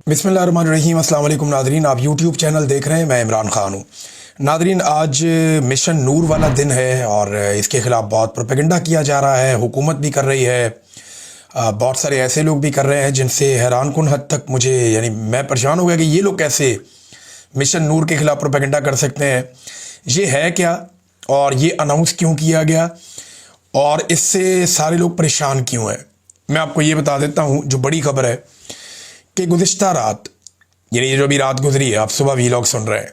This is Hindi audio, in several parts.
बिस्मिल्लाहिर्रहमानिर्रहीम। अस्सलाम वालेकुम नादरीन, आप यूट्यूब चैनल देख रहे हैं, मैं इमरान ख़ान हूँ। नादरीन, आज मिशन नूर वाला दिन है और इसके ख़िलाफ़ बहुत प्रोपेगेंडा किया जा रहा है, हुकूमत भी कर रही है, बहुत सारे ऐसे लोग भी कर रहे हैं जिनसे हैरानकुन हद तक मुझे मैं परेशान हो गया कि ये लोग कैसे मिशन नूर के ख़िलाफ़ प्रोपेगेंडा कर सकते हैं। ये है क्या और ये अनाउंस क्यों किया गया और इससे सारे लोग परेशान क्यों हैं, मैं आपको ये बता देता हूँ। जो बड़ी खबर है कि गुज़िश्ता रात, ये जो अभी रात गुजरी है, आप सुबह वीलॉग सुन रहे हैं,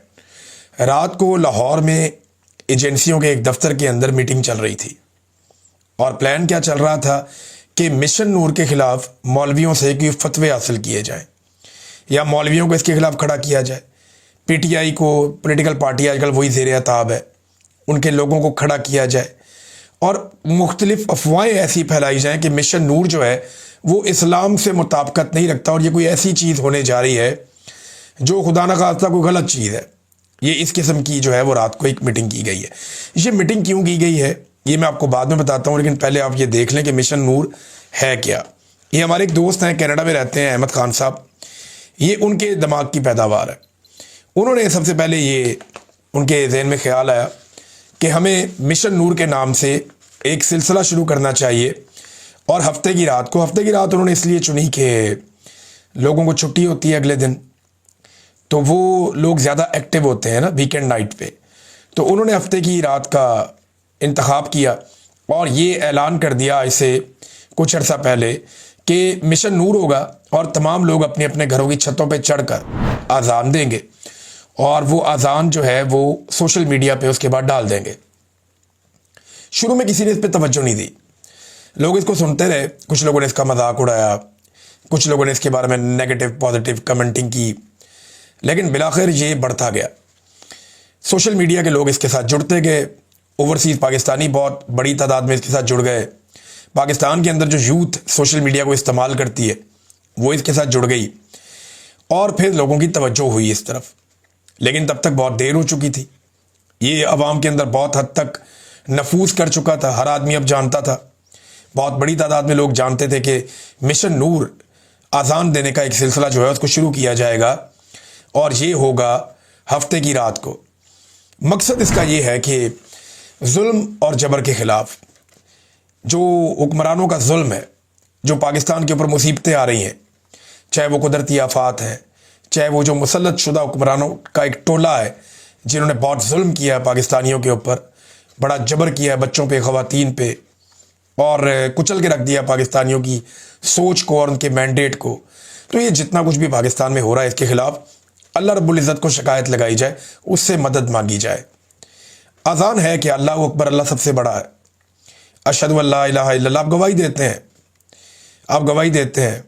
रात को लाहौर में एजेंसियों के एक दफ्तर के अंदर मीटिंग चल रही थी और प्लान क्या चल रहा था कि मिशन नूर के ख़िलाफ़ मौलवियों से कोई फतवे हासिल किए जाएं या मौलवियों को इसके ख़िलाफ़ खड़ा किया जाए। पीटीआई को, पॉलिटिकल पार्टी आजकल वही ज़ेर ताब है, उनके लोगों को खड़ा किया जाए और मुख्तलिफ अफवाहें ऐसी फैलाई जाएँ कि मिशन नूर जो है वो इस्लाम से मुताबिकत नहीं रखता और ये कोई ऐसी चीज़ होने जा रही है जो खुदा न खास्ता कोई गलत चीज़ है। ये इस किस्म की जो है वो रात को एक मीटिंग की गई है। ये मीटिंग क्यों की गई है ये मैं आपको बाद में बताता हूँ, लेकिन पहले आप ये देख लें कि मिशन नूर है क्या। ये हमारे एक दोस्त हैं, कनाडा में रहते हैं, अहमद खान साहब। ये उनके दिमाग की पैदावार है। उन्होंने सबसे पहले ये उनके जहन में ख्याल आया कि हमें मिशन नूर के नाम से एक सिलसिला शुरू करना चाहिए और हफ्ते की रात उन्होंने इसलिए चुनी कि लोगों को छुट्टी होती है अगले दिन, तो वो लोग ज़्यादा एक्टिव होते हैं ना वीकेंड नाइट पे। तो उन्होंने हफ्ते की रात का इंतखाब किया और ये ऐलान कर दिया इसे कुछ अर्सा पहले कि मिशन नूर होगा और तमाम लोग अपने अपने घरों की छतों पे चढ़कर आज़ान देंगे और वो आज़ान जो है वो सोशल मीडिया पे उसके बाद डाल देंगे। शुरू में किसी ने इस पर तवज्जो नहीं दी, लोग इसको सुनते रहे, कुछ लोगों ने इसका मजाक उड़ाया, कुछ लोगों ने इसके बारे में नेगेटिव पॉजिटिव कमेंटिंग की, लेकिन बिलाखिर ये बढ़ता गया। सोशल मीडिया के लोग इसके साथ जुड़ते गए, ओवरसीज़ पाकिस्तानी बहुत बड़ी तादाद में इसके साथ जुड़ गए। पाकिस्तान के अंदर जो यूथ सोशल मीडिया को इस्तेमाल करती है वो इसके साथ जुड़ गई और फिर लोगों की तवज्जो हुई इस तरफ, लेकिन तब तक बहुत देर हो चुकी थी। ये अवाम के अंदर बहुत हद तक नफूज कर चुका था, हर आदमी अब जानता था, बहुत बड़ी तादाद में लोग जानते थे कि मिशन नूर आज़ान देने का एक सिलसिला जो है उसको शुरू किया जाएगा और ये होगा हफ्ते की रात को। मकसद इसका ये है कि जुल्म और जबर के ख़िलाफ़, जो हुक्मरानों का जुल्म है, जो पाकिस्तान के ऊपर मुसीबतें आ रही हैं, चाहे वो कुदरती आफात हैं, चाहे वो जो मुसल्लत शुदा हुक्मरानों का एक टोला है जिन्होंने बहुत जुल्म किया है पाकिस्तानियों के ऊपर, बड़ा जबर किया है बच्चों पे, ख़वातीन पे, और कुचल के रख दिया पाकिस्तानियों की सोच को और उनके मैंडेट को। तो ये जितना कुछ भी पाकिस्तान में हो रहा है इसके ख़िलाफ़ अल्लाह रब्बुल इज़्ज़त को शिकायत लगाई जाए, उससे मदद मांगी जाए। अज़ान है कि अल्लाह अकबर, अल्लाह सबसे बड़ा है, अशहदु अल्ला इलाहा इल्लल्लाह, आप गवाही देते हैं, आप गवाही देते हैं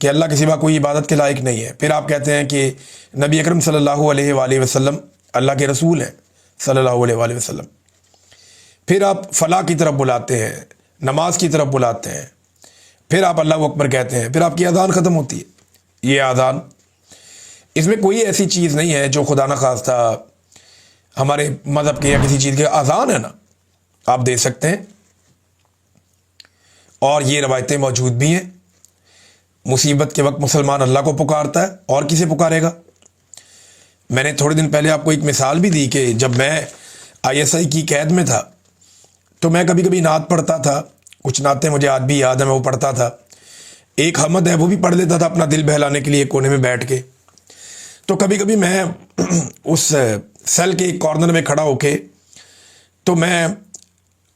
कि अल्लाह के सिवा कोई इबादत के लायक नहीं है। फिर आप कहते हैं कि नबी अकरम सल्लल्लाहु अलैहि वसल्लम अल्लाह के रसूल हैं सल्लल्लाहु अलैहि वसल्लम। फिर आप फ़लाह की तरफ बुलाते हैं, नमाज की तरफ बुलाते हैं, फिर आप अल्लाह अकबर कहते हैं, फिर आपकी अज़ान ख़त्म होती है। ये अज़ान, इसमें कोई ऐसी चीज़ नहीं है जो खुदा न खास्ता हमारे मज़हब के या किसी चीज़ के, अज़ान है ना, आप दे सकते हैं और ये रवायतें मौजूद भी हैं। मुसीबत के वक्त मुसलमान अल्लाह को पुकारता है और किसे पुकारेगा। मैंने थोड़े दिन पहले आपको एक मिसाल भी दी कि जब मैं ISI की कैद में था तो मैं कभी कभी नात पढ़ता था, कुछ नातें मुझे आज भी याद है, मैं वो पढ़ता था। एक हमद है वो भी पढ़ लेता था अपना दिल बहलाने के लिए कोने में बैठ के। तो कभी कभी मैं उस सेल के एक कॉर्नर में खड़ा होके तो मैं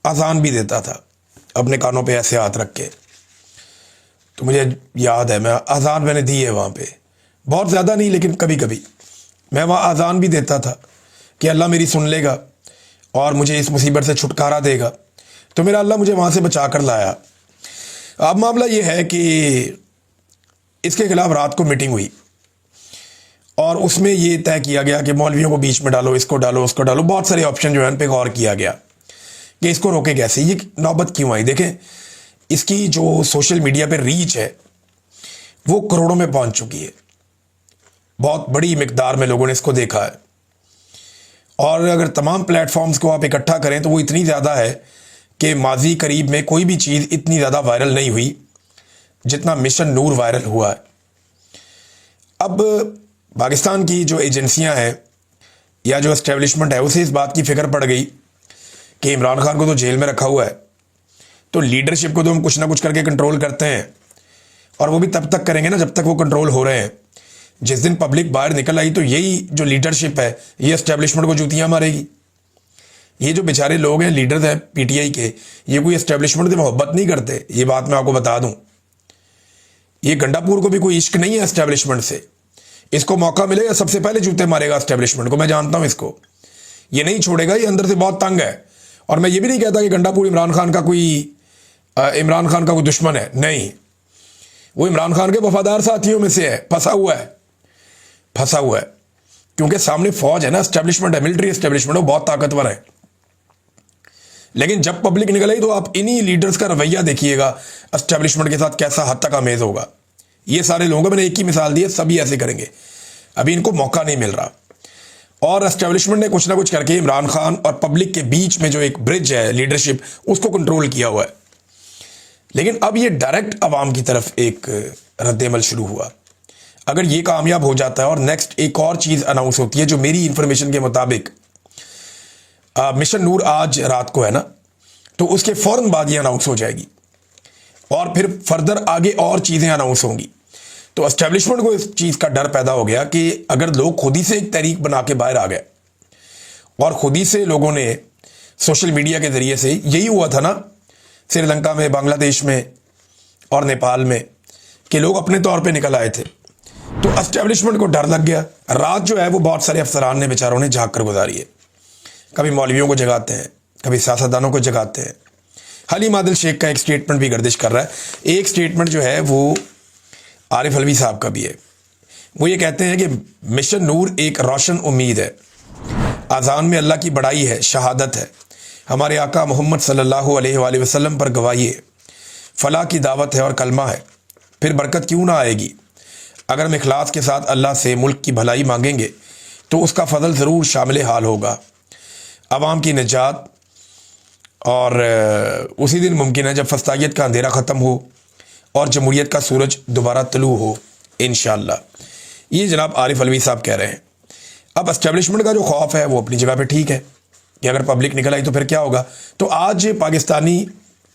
अज़ान भी देता था अपने कानों पे ऐसे हाथ रख के। तो मुझे याद है मैं अज़ान मैंने दी है वहाँ पे, बहुत ज़्यादा नहीं लेकिन कभी कभी मैं वहाँ अज़ान भी देता था कि अल्लाह मेरी सुन लेगा और मुझे इस मुसीबत से छुटकारा देगा। तो मेरा अल्लाह मुझे वहाँ से बचा कर लाया। अब मामला ये है कि इसके ख़िलाफ़ रात को मीटिंग हुई और उसमें ये तय किया गया कि मौलवियों को बीच में डालो, इसको डालो, उसको डालो, बहुत सारे ऑप्शन जो है उन पर गौर किया गया कि इसको रोके कैसे। ये नौबत क्यों आई? देखें, इसकी जो सोशल मीडिया पर रीच है वो करोड़ों में पहुँच चुकी है, बहुत बड़ी मिकदार में लोगों ने इसको देखा है और अगर तमाम प्लेटफॉर्म्स को आप इकट्ठा करें तो वो इतनी ज़्यादा है कि माजी करीब में कोई भी चीज़ इतनी ज़्यादा वायरल नहीं हुई जितना मिशन नूर वायरल हुआ है। अब पाकिस्तान की जो एजेंसियां हैं या जो एस्टेब्लिशमेंट है उसे इस बात की फिक्र पड़ गई कि इमरान खान को तो जेल में रखा हुआ है, तो लीडरशिप को तो हम कुछ ना कुछ करके कंट्रोल करते हैं, और वो भी तब तक करेंगे ना जब तक वो कंट्रोल हो रहे हैं। जिस दिन पब्लिक बाहर निकल आई तो यही जो लीडरशिप है ये एस्टेब्लिशमेंट को जूतियां मारेगी। ये जो बेचारे लोग हैं, लीडर्स हैं पीटीआई के, ये कोई एस्टेब्लिशमेंट से मोहब्बत नहीं करते, ये बात मैं आपको बता दूं। ये गंडापुर को भी कोई इश्क नहीं है एस्टेब्लिशमेंट से। इसको मौका मिलेगा सबसे पहले जूते मारेगा एस्टेब्लिशमेंट को, मैं जानता हूं इसको। ये नहीं छोड़ेगा, ये अंदर से बहुत तंग है। और मैं ये भी नहीं कहता कि गंडापुर इमरान खान का कोई दुश्मन है, नहीं। वो इमरान खान के वफादार साथियों में से है, फंसा हुआ है क्योंकि सामने फौज है ना, एस्टेब्लिशमेंट है, मिलिट्री एस्टेब्लिशमेंट, वो बहुत ताकतवर है। लेकिन जब पब्लिक निकल आई तो आप इन्हीं लीडर्स का रवैया देखिएगा एस्टेब्लिशमेंट के साथ कैसा हद तक अमेज होगा। ये सारे लोगों को मैंने एक ही मिसाल दी है, सभी ऐसे करेंगे। अभी इनको मौका नहीं मिल रहा, और एस्टेब्लिशमेंट ने कुछ ना कुछ करके इमरान खान और पब्लिक के बीच में जो एक ब्रिज है लीडरशिप, उसको कंट्रोल किया हुआ है। लेकिन अब ये डायरेक्ट अवाम की तरफ एक रद्देमल शुरू हुआ। अगर ये कामयाब हो जाता है और नेक्स्ट एक और चीज अनाउंस होती है जो मेरी इंफॉर्मेशन के मुताबिक मिशन नूर आज रात को है ना, तो उसके फौरन बाद ये अनाउंस हो जाएगी और फिर फर्दर आगे और चीजें अनाउंस होंगी। तो एस्टेब्लिशमेंट को इस चीज का डर पैदा हो गया कि अगर लोग खुद ही से एक तहरीक बना के बाहर आ गए, और खुद ही से लोगों ने सोशल मीडिया के जरिए से, यही हुआ था ना श्रीलंका में, बांग्लादेश में और नेपाल में, कि लोग अपने तौर पे निकल आए थे। तो एस्टेब्लिशमेंट को डर लग गया। रात जो है वो बहुत सारे अफसरान ने, बेचारों ने झाँक कर गुजारी है। कभी मौलवियों को जगाते हैं, कभी सियासतदानों को जगाते हैं। हलीम आदिल शेख का एक स्टेटमेंट भी गर्दिश कर रहा है। एक स्टेटमेंट जो है वो आरिफ अलवी साहब का भी है। वो ये कहते हैं कि मिशन नूर एक रोशन उम्मीद है, आज़ान में अल्लाह की बड़ाई है, शहादत है, हमारे आका मोहम्मद सल्लल्लाहु अलैहि वसल्लम पर गवाही है, फलाह की दावत है और कलमा है। फिर बरकत क्यों ना आएगी? अगर हम इखलास के साथ अल्लाह से मुल्क की भलाई मांगेंगे तो उसका फजल ज़रूर शामिल हाल होगा। अवाम की निजात और उसी दिन मुमकिन है जब फस्तायत का अंधेरा ख़त्म हो और जमहूरियत का सूरज दोबारा तलू हो, इंशाअल्लाह। ये जनाब आरिफ अलवी साहब कह रहे हैं। अब एस्टेब्लिशमेंट का जो खौफ है वो अपनी जगह पे ठीक है कि अगर पब्लिक निकल आई तो फिर क्या होगा। तो आज पाकिस्तानी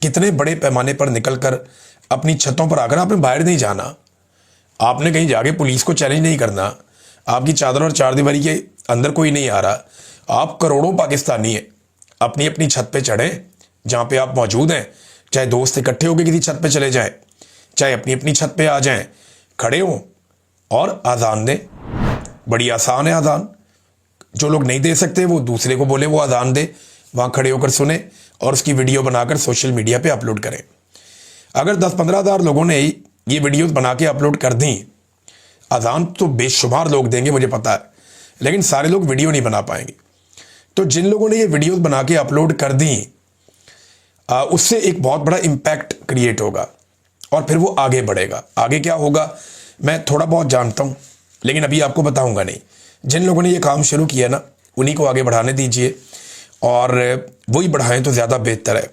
कितने बड़े पैमाने पर निकल कर अपनी छतों पर आकर, आपने बाहर नहीं जाना, आपने कहीं जाके पुलिस को चैलेंज नहीं करना, आपकी चादर और चारदीवारी के अंदर कोई नहीं आ रहा। आप करोड़ों पाकिस्तानी हैं, अपनी अपनी छत पे चढ़ें जहाँ पे आप मौजूद हैं, चाहे दोस्त इकट्ठे होकर किसी छत पे चले जाएं, चाहे अपनी अपनी छत पे आ जाएं, खड़े हों और आज़ान दें। बड़ी आसान है आज़ान। जो लोग नहीं दे सकते वो दूसरे को बोले वो आज़ान दे, वहाँ खड़े होकर सुने और उसकी वीडियो बनाकर सोशल मीडिया पे अपलोड करें। अगर 10-15 हज़ार लोगों ने ये वीडियोस बना के अपलोड कर दी, आज़ान तो बेशुमार लोग देंगे मुझे पता है, लेकिन सारे लोग वीडियो नहीं बना पाएंगे। तो जिन लोगों ने ये वीडियोस बना के अपलोड कर दी, उससे एक बहुत बड़ा इम्पैक्ट क्रिएट होगा और फिर वो आगे बढ़ेगा। आगे क्या होगा मैं थोड़ा बहुत जानता हूँ, लेकिन अभी आपको बताऊंगा नहीं। जिन लोगों ने ये काम शुरू किया ना, उन्हीं को आगे बढ़ाने दीजिए और वही बढ़ाएं तो ज़्यादा बेहतर है।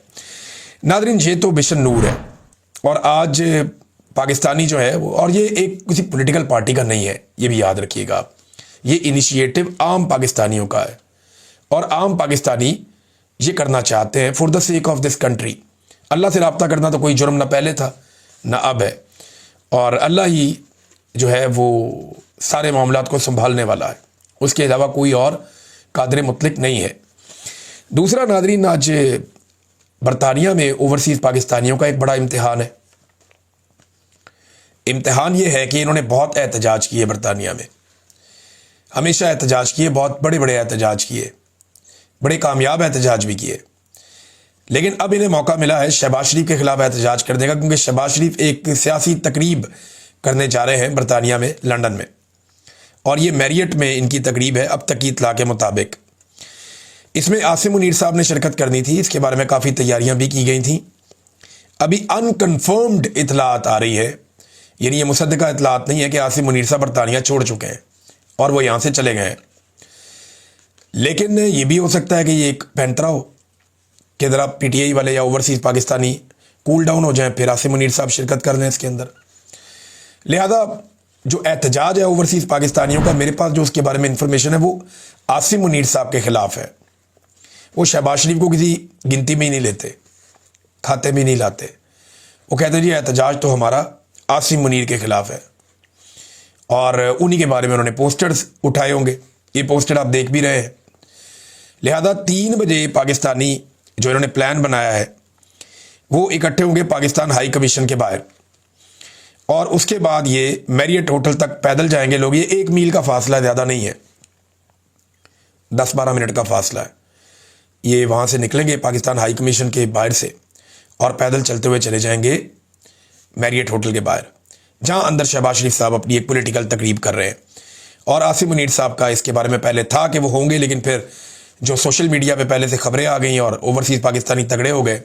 नादरीन, ये तो मिशन नूर है और आज पाकिस्तानी जो है वो, और ये एक किसी पॉलिटिकल पार्टी का नहीं है, ये भी याद रखिएगा आप। ये इनिशिएटिव आम पाकिस्तानियों का है और आम पाकिस्तानी ये करना चाहते हैं for the sake of this country. अल्लाह से रब्ता करना तो कोई जुर्म ना पहले था ना अब है, और अल्लाह ही जो है वो सारे मामलात को संभालने वाला है, उसके अलावा कोई और कादिर मुतलक नहीं है। दूसरा नादरीन, आज बरतानिया में ओवरसीज़ पाकिस्तानियों का एक बड़ा इम्तिहान है। इम्तिहान ये है कि इन्होंने बहुत एहतजाज किए, बरतानिया में हमेशा एहतजाज किए, बहुत बड़े बड़े एहतजाज किए, बड़े कामयाब एहतजाज भी किए। लेकिन अब इन्हें मौका मिला है शहबाज शरीफ के खिलाफ एहतजाज करने का, क्योंकि शहबाज शरीफ एक सियासी तकरीब करने जा रहे हैं बरतानिया में, लंदन में, और ये मैरियट में इनकी तकरीब है अब तक की इतला के मुताबिक। इसमें आसिम मुनीर साहब ने शिरकत करनी थी, इसके बारे में काफ़ी तैयारियां भी की गई थी। अभी अनकन्फर्म्ड इतलात आ रही है, यानी ये मुसद्दका इतलात नहीं है कि आसिम मुनीर साहब बरतानिया छोड़ चुके हैं और वो यहाँ से चले गए हैं। लेकिन ये भी हो सकता है कि ये एक पैंतरा हो कि ज़रा पीटीआई वाले या ओवरसीज़ पाकिस्तानी कूल डाउन हो जाएं, फिर आसिम मुनीर साहब शिरकत कर लें इसके अंदर। लिहाजा जो एहतजाज है ओवरसीज़ पाकिस्तानियों का, मेरे पास जो उसके बारे में इंफॉर्मेशन है वो आसिम मुनीर साहब के ख़िलाफ़ है। वो शहबाज शरीफ को किसी गिनती में ही नहीं लेते, खाते में नहीं लाते। वो कहते हैं जी एहतजाज तो हमारा आसिम मुनीर के ख़िलाफ़ है, और उन्हीं के बारे में उन्होंने पोस्टर्स उठाए होंगे। ये पोस्टर आप देख भी रहे हैं। लिहाजा 3 बजे पाकिस्तानी जो इन्होंने प्लान बनाया है वो इकट्ठे होंगे पाकिस्तान हाई कमीशन के बाहर, और उसके बाद ये मैरियट होटल तक पैदल जाएंगे लोग। ये 1 मील का फासला, ज़्यादा नहीं है, 10-12 मिनट का फासला है। ये वहाँ से निकलेंगे पाकिस्तान हाई कमीशन के बाहर से और पैदल चलते हुए चले जाएंगे मैरियट होटल के बाहर, जहाँ अंदर शहबाज शरीफ साहब अपनी एक पॉलिटिकल तकरीब कर रहे हैं। और आसिम मुनीर साहब का इसके बारे में पहले था कि वो होंगे, लेकिन फिर जो सोशल मीडिया पे पहले से खबरें आ गई और ओवरसीज़ पाकिस्तानी तगड़े हो गए,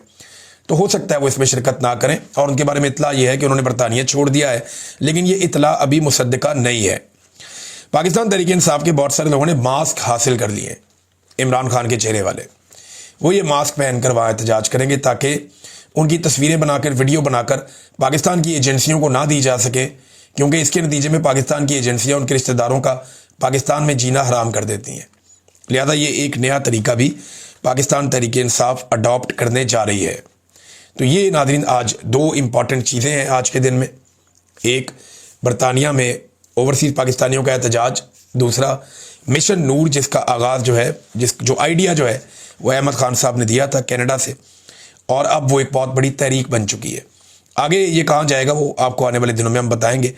तो हो सकता है वो इसमें शिरकत ना करें। और उनके बारे में इतला ये है कि उन्होंने बरतानिया छोड़ दिया है, लेकिन ये इतला अभी मुसद्दका नहीं है। पाकिस्तान तहरीक इंसाफ के बहुत सारे लोगों ने मास्क हासिल कर लिए, इमरान खान के चेहरे वाले। वो ये मास्क पहनकर वहाँ एहतजाज करेंगे ताकि उनकी तस्वीरें बनाकर, वीडियो बनाकर पाकिस्तान की एजेंसियों को ना दी जा सके, क्योंकि इसके नतीजे में पाकिस्तान की एजेंसियाँ उनके रिश्तेदारों का पाकिस्तान में जीना हराम कर देती हैं। लिहाजा ये एक नया तरीका भी पाकिस्तान तहरीक इंसाफ अडॉप्ट करने जा रही है। तो ये नाज़रीन आज 2 इम्पॉर्टेंट चीज़ें हैं आज के दिन में। एक, बरतानिया में ओवरसीज़ पाकिस्तानियों का एहतजाज। दूसरा, मिशन नूर, जिसका आगाज़ जो है, जो आइडिया जो है वो अहमद खान साहब ने दिया था कनाडा से, और अब वो एक बहुत बड़ी तहरीक बन चुकी है। आगे ये कहाँ जाएगा वो आपको आने वाले दिनों में हम बताएंगे।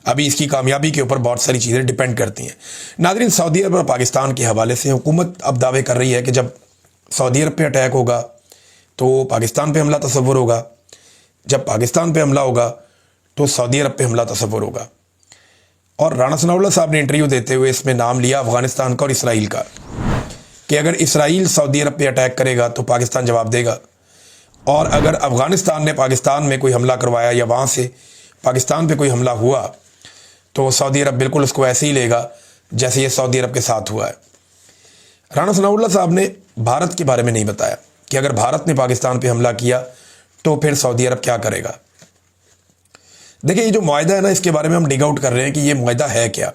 अभी इसकी कामयाबी के ऊपर बहुत सारी चीज़ें डिपेंड करती हैं। नाज़रीन, सऊदी अरब और पाकिस्तान के हवाले से हुकूमत अब दावे कर रही है कि जब सऊदी अरब पे अटैक होगा तो पाकिस्तान पे हमला तसव्वुर होगा, जब पाकिस्तान पे हमला होगा तो सऊदी अरब पे हमला तसव्वुर होगा। और राणा सनाउल्लाह साहब ने इंटरव्यू देते हुए इसमें नाम लिया अफ़गानिस्तान का और इसराइल का, कि अगर इसराइल सऊदी अरब पे अटैक करेगा तो पाकिस्तान जवाब देगा, और अगर अफ़गानिस्तान ने पाकिस्तान में कोई हमला करवाया या वहाँ से पाकिस्तान पे कोई हमला हुआ तो सऊदी अरब बिल्कुल उसको ऐसे ही लेगा जैसे ये सऊदी अरब के साथ हुआ है। राणा सनाउल्लाह साहब ने भारत के बारे में नहीं बताया कि अगर भारत ने पाकिस्तान पे हमला किया तो फिर सऊदी अरब क्या करेगा। देखिए, ये जो मुआहिदा है ना, इसके बारे में हम डिग आउट कर रहे हैं कि ये मुआहिदा है क्या।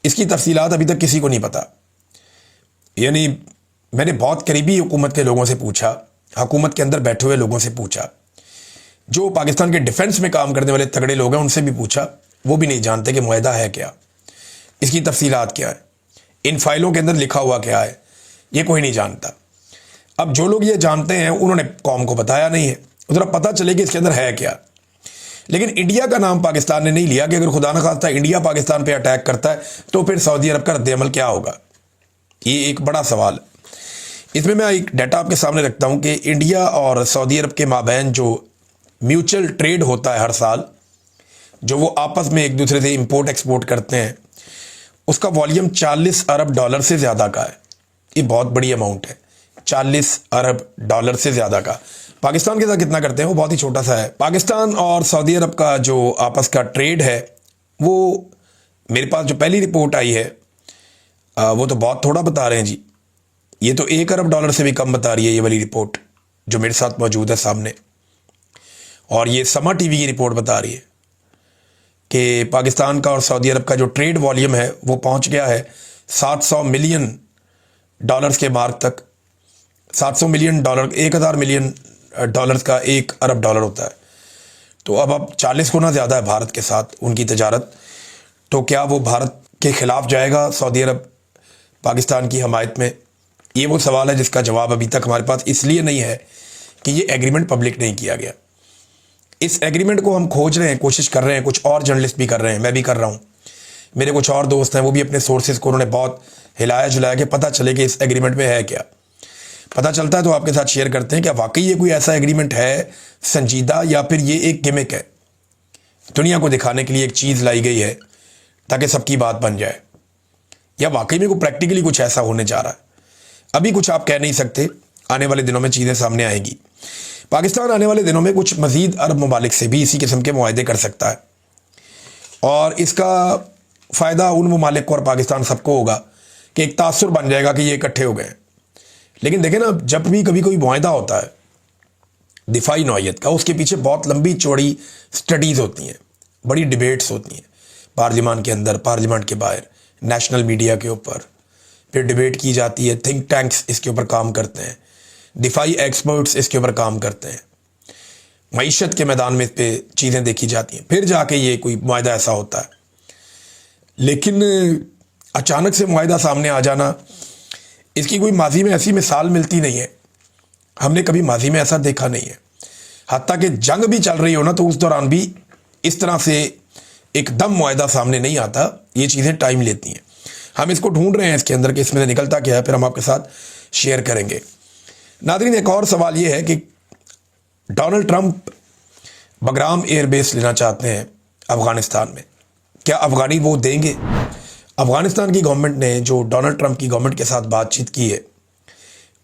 इसकी तफसीलात अभी तक किसी को नहीं पता। यानी मैंने बहुत करीबी हुकूमत के लोगों से पूछा, हुकूमत के अंदर बैठे हुए लोगों से पूछा, जो पाकिस्तान के डिफेंस में काम करने वाले तगड़े लोग हैं उनसे भी पूछा, वो भी नहीं जानते कि मुआहिदा है क्या, इसकी तफसीलात क्या है, इन फाइलों के अंदर लिखा हुआ क्या है, ये कोई नहीं जानता। अब जो लोग ये जानते हैं उन्होंने कौम को बताया नहीं है, उधर पता चले कि इसके अंदर है क्या। लेकिन इंडिया का नाम पाकिस्तान ने नहीं लिया कि अगर खुदा न खास्ता इंडिया पाकिस्तान पे अटैक करता है तो फिर सऊदी अरब का रद्द-ए-अमल क्या होगा। ये एक बड़ा सवाल है। इसमें मैं एक डाटा आपके सामने रखता हूँ कि इंडिया और सऊदी अरब के माबैन जो म्यूचुअल ट्रेड होता है हर साल, जो वो आपस में एक दूसरे से इंपोर्ट एक्सपोर्ट करते हैं, उसका वॉल्यूम 40 अरब डॉलर से ज़्यादा का है। ये बहुत बड़ी अमाउंट है, 40 अरब डॉलर से ज़्यादा का। पाकिस्तान के साथ कितना करते हैं वो बहुत ही छोटा सा है। पाकिस्तान और सऊदी अरब का जो आपस का ट्रेड है वो मेरे पास जो पहली रिपोर्ट आई है वो तो बहुत थोड़ा बता रहे हैं जी। ये तो 1 अरब डॉलर से भी कम बता रही है ये वाली रिपोर्ट जो मेरे साथ मौजूद है सामने। और ये समा टीवी की रिपोर्ट बता रही है कि पाकिस्तान का और सऊदी अरब का जो ट्रेड वॉल्यूम है वो पहुंच गया है 700 मिलियन डॉलर्स के मार्क तक। 700 मिलियन डॉलर, 1000 मिलियन डॉलर्स का 1 अरब डॉलर होता है। तो अब 40 गुना ज़्यादा है भारत के साथ उनकी तजारत। तो क्या वो भारत के ख़िलाफ़ जाएगा सऊदी अरब पाकिस्तान की हमायत में? ये वो सवाल है जिसका जवाब अभी तक हमारे पास इसलिए नहीं है कि ये एग्रीमेंट पब्लिक नहीं किया गया। इस एग्रीमेंट को हम खोज रहे हैं, कोशिश कर रहे हैं, कुछ और जर्नलिस्ट भी कर रहे हैं, मैं भी कर रहा हूँ, मेरे कुछ और दोस्त हैं वो भी अपने सोर्सेज को उन्होंने बहुत हिलाया झुलाया कि पता चले कि इस एग्रीमेंट में है क्या। पता चलता है तो आपके साथ शेयर करते हैं कि वाकई ये कोई ऐसा एग्रीमेंट है संजीदा, या फिर ये एक गिमिक है, दुनिया को दिखाने के लिए एक चीज़ लाई गई है ताकि सबकी बात बन जाए, या वाकई में कोई प्रैक्टिकली कुछ ऐसा होने जा रहा है। अभी कुछ आप कह नहीं सकते, आने वाले दिनों में चीज़ें सामने आएगी। पाकिस्तान आने वाले दिनों में कुछ मज़ीद अरब ममालिक से भी इसी किस्म के मुआहदे कर सकता है, और इसका फ़ायदा उन ममालिक को और पाकिस्तान सबको होगा कि एक तासुर बन जाएगा कि ये इकट्ठे हो गए। लेकिन देखें ना, जब भी कभी कोई मुआहदा होता है दिफाई नौइयत का, उसके पीछे बहुत लंबी चौड़ी स्टडीज़ होती हैं, बड़ी डिबेट्स होती हैं, पार्लियामान के अंदर, पार्लियामान के बाहर, नेशनल मीडिया के ऊपर, फिर डिबेट की जाती है, थिंक टैंक्स इसके ऊपर काम करते हैं, दिफाई एक्सपर्ट्स इसके ऊपर काम करते हैं, मईशत के मैदान में इस पे चीज़ें देखी जाती हैं, फिर जाके ये कोई मुआहदा ऐसा होता है। लेकिन अचानक से मुआहदा सामने आ जाना, इसकी कोई माजी में ऐसी मिसाल मिलती नहीं है, हमने कभी माजी में ऐसा देखा नहीं है। हत्ता कि जंग भी चल रही हो ना, तो उस दौरान भी इस तरह से एकदम मुआहदा सामने नहीं आता, ये चीज़ें टाइम लेती हैं। हम इसको ढूंढ रहे हैं इसके अंदर कि इसमें से निकलता क्या है, फिर हम आपके साथ शेयर करेंगे। नादरीन, एक और सवाल ये है कि डोनाल्ड ट्रंप बगराम एयरबेस लेना चाहते हैं अफ़गानिस्तान में, क्या अफ़गानी वो देंगे? अफ़गानिस्तान की गवर्नमेंट ने जो डोनाल्ड ट्रंप की गवर्नमेंट के साथ बातचीत की है,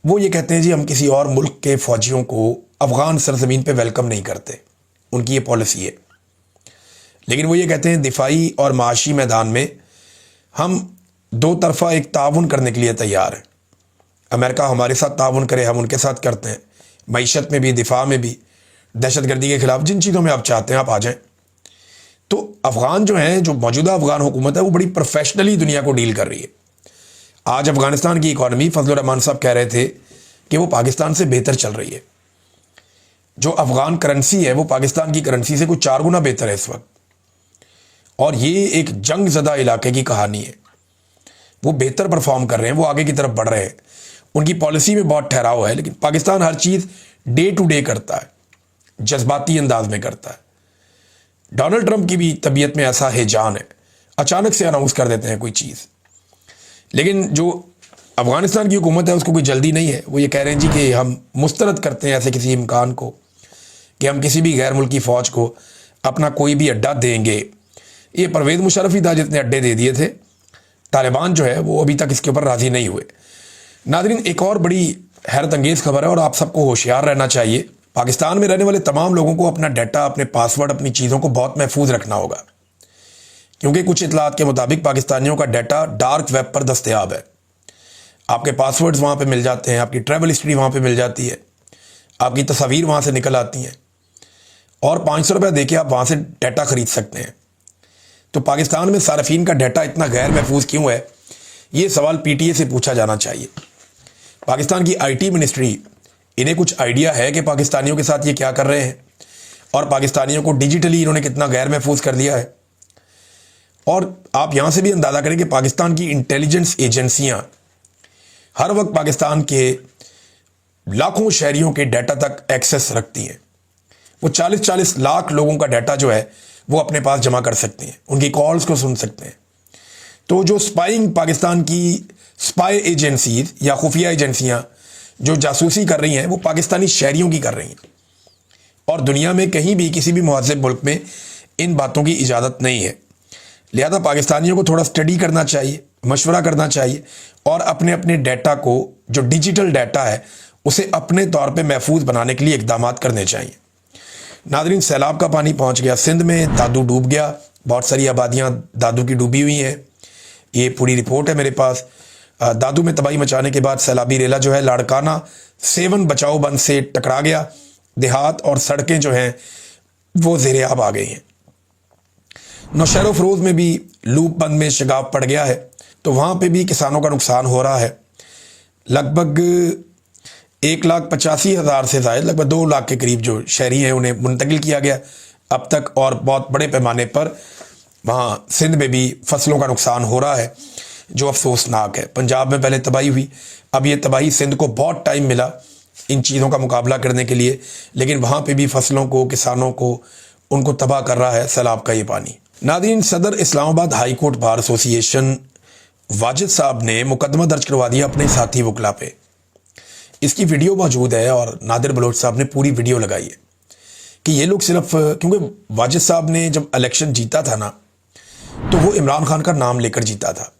वो ये कहते हैं जी हम किसी और मुल्क के फ़ौजियों को अफ़गान सरजमीन पे वेलकम नहीं करते, उनकी ये पॉलिसी है। लेकिन वो ये कहते हैं दिफाई और माशी मैदान में हम दो तरफ़ा एक ताउन करने के लिए तैयार हैं। अमेरिका हमारे साथ ताउन करे, हम उनके साथ करते हैं, मईशत में भी, दिफा में भी, दहशतगर्दी के ख़िलाफ़, जिन चीज़ों में आप चाहते हैं आप आ जाएं। तो अफ़गान जो हैं, जो मौजूदा अफ़गान हुकूमत है, वो बड़ी प्रोफेशनली दुनिया को डील कर रही है। आज अफ़गानिस्तान की इकॉनमी, फजलुर रहमान साहब कह रहे थे कि वो पाकिस्तान से बेहतर चल रही है। जो अफ़गान करेंसी है वो पाकिस्तान की करेंसी से कुछ 4 गुना बेहतर है इस वक्त। और ये एक जंग ज़दा इलाके की कहानी है। वो बेहतर परफॉर्म कर रहे हैं, वो आगे की तरफ बढ़ रहे हैं, उनकी पॉलिसी में बहुत ठहराव है। लेकिन पाकिस्तान हर चीज़ डे टू डे करता है, जज्बाती अंदाज में करता है। डोनाल्ड ट्रंप की भी तबीयत में ऐसा हिजान है, अचानक से अनाउंस कर देते हैं कोई चीज़। लेकिन जो अफ़गानिस्तान की हुकूमत है उसको कोई जल्दी नहीं है। वो ये कह रहे हैं जी कि हम मुस्तरद करते हैं ऐसे किसी इम्कान को कि हम किसी भी गैर मुल्की फ़ौज को अपना कोई भी अड्डा देंगे। ये परवेज़ मुशर्रफ ही था जितने अड्डे दे दिए थे। तालिबान जो है वो अभी तक इसके ऊपर राज़ी नहीं हुए। नाज़रीन, एक और बड़ी हैरत अंगेज़ खबर है और आप सबको होशियार रहना चाहिए। पाकिस्तान में रहने वाले तमाम लोगों को अपना डाटा, अपने पासवर्ड, अपनी चीज़ों को बहुत महफूज रखना होगा, क्योंकि कुछ इतलात के मुताबिक पाकिस्तानियों का डाटा डार्क वेब पर दस्तयाब है। आपके पासवर्ड्स वहाँ पे मिल जाते हैं, आपकी ट्रैवल हिस्ट्री वहाँ पे मिल जाती है, आपकी तस्वीर वहाँ से निकल आती हैं और 500 रुपये दे के आप वहाँ से डाटा ख़रीद सकते हैं। तो पाकिस्तान में सार्फिन का डाटा इतना गैर महफूज क्यों है, ये सवाल PTA से पूछा जाना चाहिए। पाकिस्तान की IT मिनिस्ट्री, इन्हें कुछ आइडिया है कि पाकिस्तानियों के साथ ये क्या कर रहे हैं और पाकिस्तानियों को डिजिटली इन्होंने कितना गैर महफूज कर दिया है। और आप यहाँ से भी अंदाज़ा करें कि पाकिस्तान की इंटेलिजेंस एजेंसियाँ हर वक्त पाकिस्तान के लाखों शहरियों के डाटा तक एक्सेस रखती हैं। वो 40-40 लाख लोगों का डाटा जो है वो अपने पास जमा कर सकते हैं, उनकी कॉल्स को सुन सकते हैं। तो जो स्पाइंग, पाकिस्तान की स्पाई एजेंसीज या खुफिया एजेंसियां जो जासूसी कर रही हैं, वो पाकिस्तानी शहरियों की कर रही हैं। और दुनिया में कहीं भी, किसी भी मुहज़्ज़ब मुल्क में इन बातों की इजाज़त नहीं है। लिहाजा पाकिस्तानियों को थोड़ा स्टडी करना चाहिए, मशवरा करना चाहिए और अपने अपने डाटा को, जो डिजिटल डाटा है, उसे अपने तौर पे महफूज बनाने के लिए इक़दाम करने चाहिए। नाज़रीन, सैलाब का पानी पहुंच गया सिंध में, दादू डूब गया, बहुत सारी आबादियां दादू की डूबी हुई हैं। ये पूरी रिपोर्ट है मेरे पास। दादू में तबाही मचाने के बाद सैलाबी रेला जो है लाड़काना सेवन बचाओ बंद से टकरा गया। देहात और सड़कें जो हैं वो ज़ेरे आब आ गई हैं। नौशहर फरोज़ में भी लूप बंद में शगाफ पड़ गया है, तो वहाँ पे भी किसानों का नुकसान हो रहा है। लगभग 1,85,000 से ज़ायद, लगभग 2 लाख के करीब जो शहरी हैं उन्हें मुंतकिल किया गया अब तक। और बहुत बड़े पैमाने पर वहाँ सिंध में भी फसलों का नुकसान हो रहा है, जो अफसोसनाक है। पंजाब में पहले तबाही हुई, अब ये तबाही, सिंध को बहुत टाइम मिला इन चीज़ों का मुकाबला करने के लिए, लेकिन वहाँ पे भी फसलों को, किसानों को, उनको तबाह कर रहा है सैलाब का ये पानी। नाज़रीन, सदर Islamabad high court bar association Wajid साहब ने मुकदमा दर्ज करवा दिया अपने साथी वकला पे। इसकी वीडियो मौजूद है और नादिर बलोच साहब ने पूरी वीडियो लगाई है कि ये लोग सिर्फ, क्योंकि वाजिद साहब ने जब इलेक्शन जीता था ना, तो वो इमरान खान का नाम लेकर जीता था।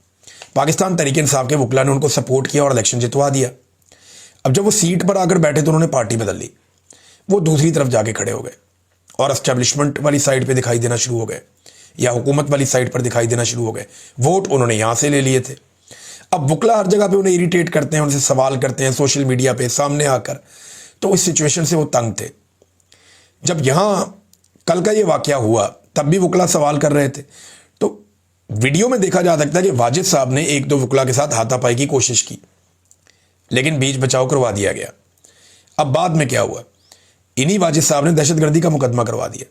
पाकिस्तान तहरीक इंसाफ के वकला ने उनको सपोर्ट किया और इलेक्शन जितवा दिया। अब जब वो सीट पर आकर बैठे तो उन्होंने पार्टी बदल ली, वो दूसरी तरफ जाके खड़े हो गए और एस्टेब्लिशमेंट वाली साइड पे दिखाई देना शुरू हो गए या हुकूमत वाली साइड पर दिखाई देना शुरू हो गए। वोट उन्होंने यहाँ से ले लिए थे। अब वकला हर जगह पे उन्हें इरिटेट करते हैं, उनसे सवाल करते हैं सोशल मीडिया पे सामने आकर, तो इस सिचुएशन से वो तंग थे। जब यहाँ कल का ये वाक़या हुआ तब भी वकला सवाल कर रहे थे, तो वीडियो में देखा जा सकता है कि वाजिद साहब ने एक दो वकला के साथ हाथापाई की कोशिश की, लेकिन बीच बचाव करवा दिया गया। अब बाद में क्या हुआ, इन्हीं वाजिद साहब ने दहशतगर्दी का मुकदमा करवा दिया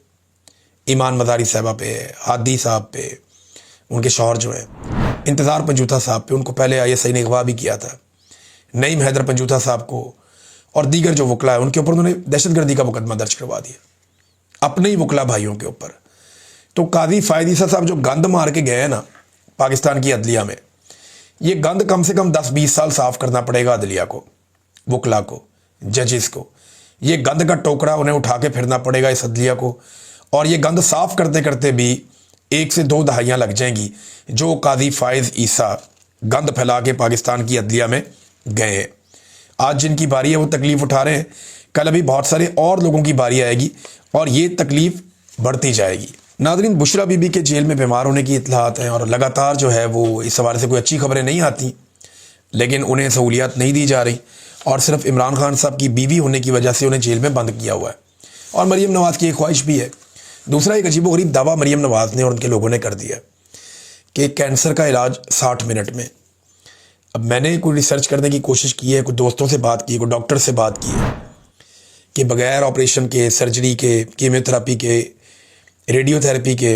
ईमान मज़ारी साहबा पे, हादी साहब पे, उनके शौहर जो हैं इंतज़ार पंजूथा साहब पे, उनको पहले ISI ने अगवा भी किया था, नईम हैदर पंजूथा साहब को और दीगर जो वकला है उनके ऊपर उन्होंने दहशतगर्दी का मुकदमा दर्ज करवा दिया, अपने ही वकला भाइयों के ऊपर। तो काजी फ़ायद ईसा साहब जो गंद मार के गए हैं ना पाकिस्तान की अदलिया में, ये गंद कम से कम 10-20 साल साफ़ करना पड़ेगा अदलिया को, वकला को, जजेस को। ये गंद का टोकरा उन्हें उठा के फिरना पड़ेगा इस अदलिया को, और ये गंद साफ़ करते करते भी 1 से 2 दहाइयाँ लग जाएंगी जो काजी फ़ायद ईसा गंद फैला के पाकिस्तान की अदलिया में गए हैं। आज जिनकी बारी है वो तकलीफ़ उठा रहे हैं, कल अभी बहुत सारे और लोगों की बारी आएगी और ये तकलीफ़ बढ़ती जाएगी। नादरीन, बुशरा बीबी के जेल में बीमार होने की इत्तलात हैं और लगातार जो है वो इस हवाले से कोई अच्छी खबरें नहीं आती, लेकिन उन्हें सहूलियात नहीं दी जा रही और सिर्फ इमरान खान साहब की बीवी होने की वजह से उन्हें जेल में बंद किया हुआ है। और मरीम नवाज़ की एक ख्वाहिश भी है। दूसरा एक अजीबोगरीब दावा मरीम नवाज़ ने और उनके लोगों ने कर दिया कि कैंसर का इलाज 60 मिनट में। अब मैंने कोई रिसर्च करने की कोशिश की है, कुछ दोस्तों से बात की, कोई डॉक्टर से बात की है कि बग़ैर ऑपरेशन के, सर्जरी के, कीमोथेरेपी के, रेडियोथेरेपी के,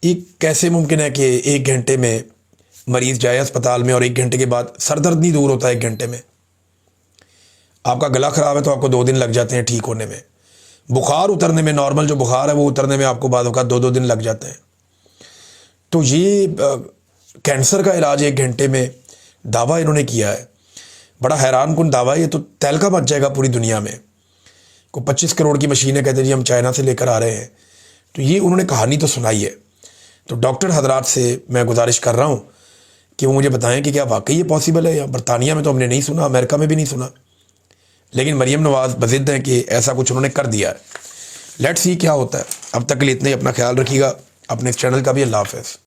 ये कैसे मुमकिन है कि 1 घंटे में मरीज़ जाए अस्पताल में और 1 घंटे के बाद सर दर्द नहीं दूर होता 1 घंटे में। आपका गला ख़राब है तो आपको 2 दिन लग जाते हैं ठीक होने में। बुखार उतरने में, नॉर्मल जो बुखार है वो उतरने में आपको बाद का 2-2 दिन लग जाते हैं। तो ये कैंसर का इलाज 1 घंटे में दावा इन्होंने किया है, बड़ा हैरान कुन दावा है। ये तो तहलका मच जाएगा पूरी दुनिया में। को 25 करोड़ की मशीनें कहते हैं जी हम चाइना से लेकर आ रहे हैं। तो ये उन्होंने कहानी तो सुनाई है। तो डॉक्टर हजरात से मैं गुजारिश कर रहा हूँ कि वो मुझे बताएं कि क्या वाकई ये पॉसिबल है। या बरतानिया में तो हमने नहीं सुना, अमेरिका में भी नहीं सुना, लेकिन मरीम नवाज़ बज़िद हैं कि ऐसा कुछ उन्होंने कर दिया है। लेट्स सी क्या होता है। अब तक के लिए इतना ही, अपना ख्याल रखिएगा, अपने इस चैनल का भी। अल्लाह हाफ़िज़।